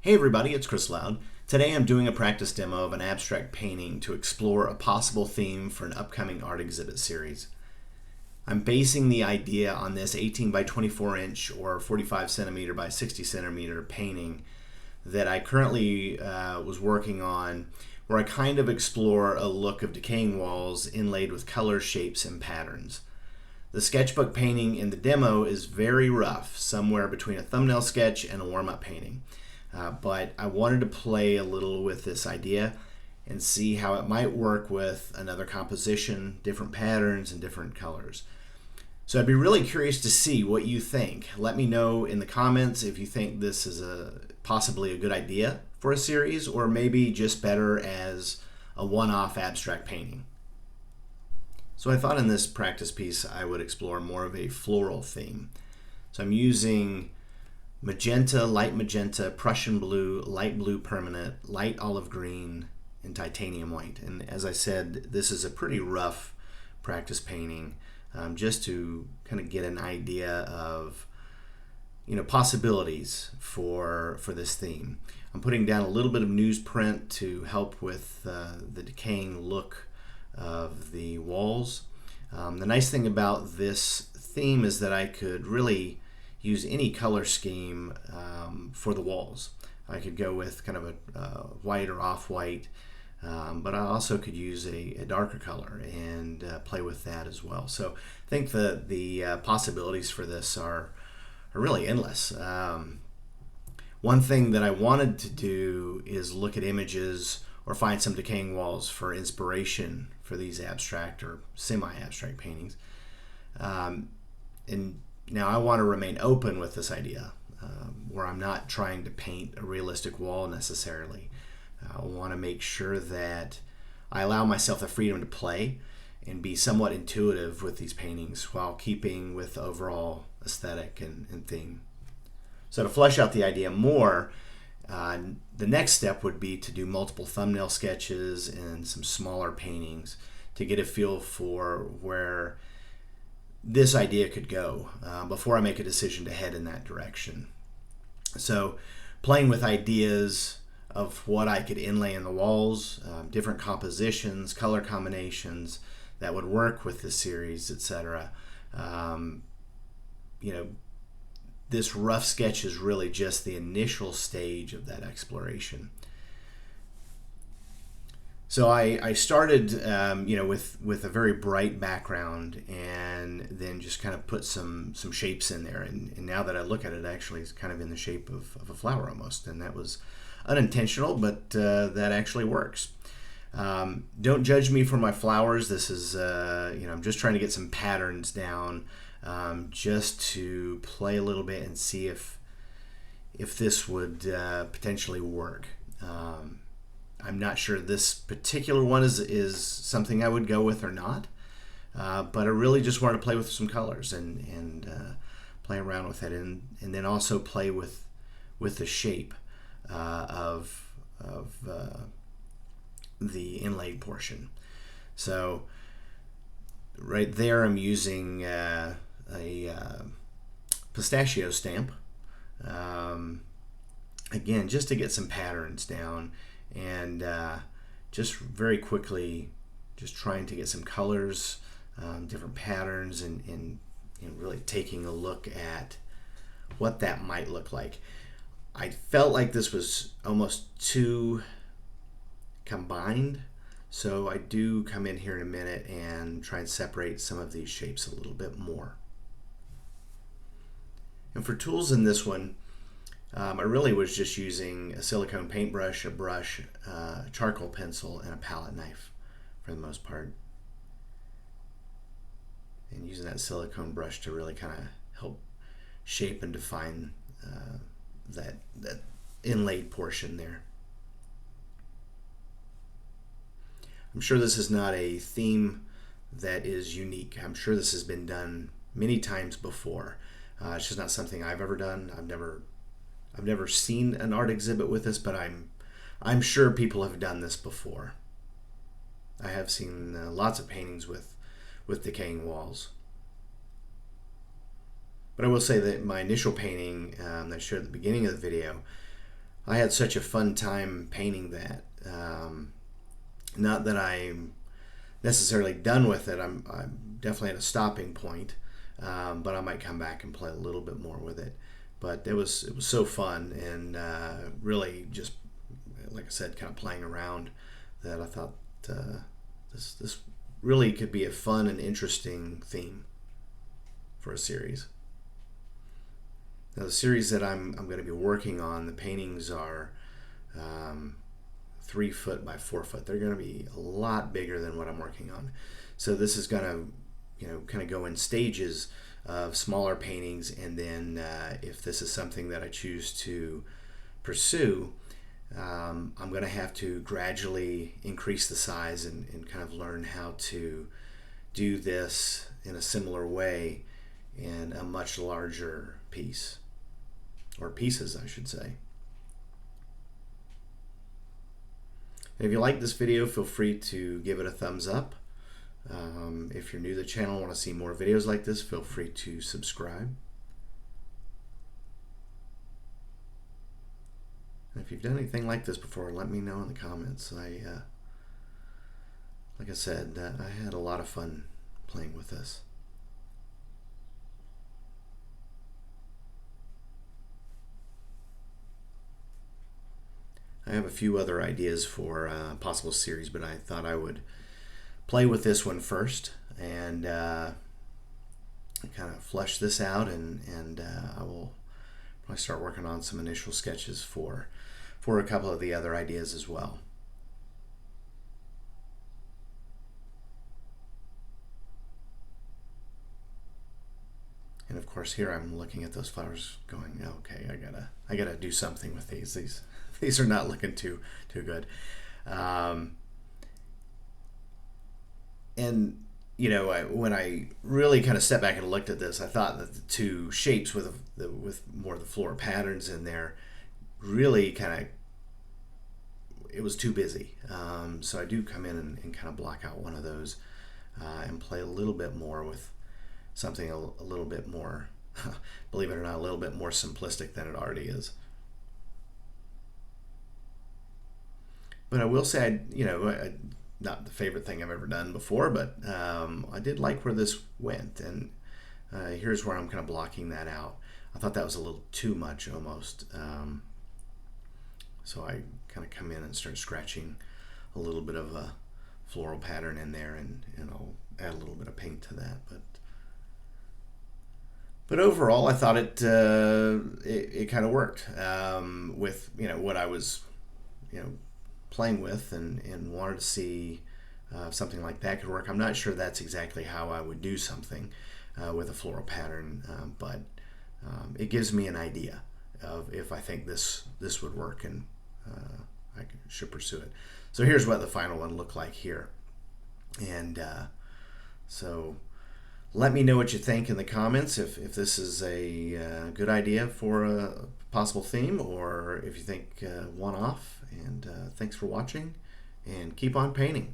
Hey everybody, it's Chris Loud. Today I'm doing a practice demo of an abstract painting to explore a possible theme for an upcoming art exhibit series. I'm basing the idea on this 18 by 24 inch or 45 centimeter by 60 centimeter painting that I currently was working on, where I kind of explore a look of decaying walls inlaid with colors, shapes, and patterns. The sketchbook painting in the demo is very rough, somewhere between a thumbnail sketch and a warm-up painting. But I wanted to play a little with this idea and see how it might work with another composition, different patterns, and different colors. So I'd be really curious to see what you think. Let me know in the comments if you think this is possibly a good idea for a series, or maybe just better as a one-off abstract painting. So I thought in this practice piece I would explore more of a floral theme. So I'm using magenta, Prussian blue, light blue permanent, light olive green, and titanium white. And as I said, this is a pretty rough practice painting, just to kind of get an idea of possibilities for this theme. I'm putting down a little bit of newsprint to help with the decaying look of the walls. The nice thing about this theme is that I could really use any color scheme for the walls. I could go with kind of a white or off-white, but I also could use a darker color and play with that as well. So I think the possibilities for this are really endless. One thing that I wanted to do is look at images or find some decaying walls for inspiration for these abstract or semi-abstract paintings. And now I want to remain open with this idea, where I'm not trying to paint a realistic wall necessarily. I want to make sure that I allow myself the freedom to play and be somewhat intuitive with these paintings while keeping with the overall aesthetic and theme. So to flesh out the idea more, the next step would be to do multiple thumbnail sketches and some smaller paintings to get a feel for where this idea could go before I make a decision to head in that direction. So playing with ideas of what I could inlay in the walls, different compositions, color combinations that would work with this series, etc. This rough sketch is really just the initial stage of that exploration. So I started, with a very bright background, and then just kind of put some shapes in there. And now that I look at it, actually, it's kind of in the shape of a flower almost. And that was unintentional, but that actually works. Don't judge me for my flowers. This is, I'm just trying to get some patterns down, just to play a little bit and see if this would potentially work. I'm not sure this particular one is something I would go with or not, but I really just wanted to play with some colors and play around with it, and then also play with the shape of the inlaid portion. So right there I'm using a pistachio stamp, again, just to get some patterns down, and just very quickly just trying to get some colors, different patterns, and really taking a look at what that might look like. I felt like this was almost too combined, so I do come in here in a minute and try and separate some of these shapes a little bit more. And for tools in this one, I really was just using a silicone paintbrush, a brush, a charcoal pencil, and a palette knife for the most part. And using that silicone brush to really kind of help shape and define that inlaid portion there. I'm sure this is not a theme that is unique. I'm sure this has been done many times before. It's just not something I've ever done. I've never seen an art exhibit with this, but I'm sure people have done this before. I have seen lots of paintings with decaying walls. But I will say that my initial painting that I showed at the beginning of the video, I had such a fun time painting that. Not that I'm necessarily done with it. I'm definitely at a stopping point, but I might come back and play a little bit more with it. But it was so fun, and really just, like I said, kind of playing around, that I thought this really could be a fun and interesting theme for a series. Now, the series that I'm going to be working on, the paintings are 3 foot by 4 foot. They're going to be a lot bigger than what I'm working on. So this is going to, kind of go in stages of smaller paintings, and then if this is something that I choose to pursue, I'm going to have to gradually increase the size and kind of learn how to do this in a similar way in a much larger piece, or pieces, I should say. If you like this video, feel free to give it a thumbs up. If you're new to the channel and want to see more videos like this, feel free to subscribe. And if you've done anything like this before, let me know in the comments. Like I said, I had a lot of fun playing with this. I have a few other ideas for a possible series, but I thought I would play with this one first and kind of flesh this out, and I will probably start working on some initial sketches for a couple of the other ideas as well. And of course, here I'm looking at those flowers going, okay, I gotta do something with these. These are not looking too good. And when I really kind of stepped back and looked at this, I thought that the two shapes with more of the floral patterns in there really kind of, it was too busy. So I do come in and kind of block out one of those and play a little bit more with something a little bit more, believe it or not, a little bit more simplistic than it already is. But I will say, not the favorite thing I've ever done before, but I did like where this went, and here's where I'm kind of blocking that out. I thought that was a little too much almost, so I kind of come in and start scratching a little bit of a floral pattern in there, and I'll add a little bit of paint to that. But overall, I thought it kind of worked with what I was playing with, and wanted to see something like that could work. I'm not sure that's exactly how I would do something with a floral pattern, but it gives me an idea of if I think this would work, and I should pursue it. So here's what the final one looked like here, and so let me know what you think in the comments, if this is a good idea for a possible theme, or if you think one-off. And thanks for watching, and keep on painting.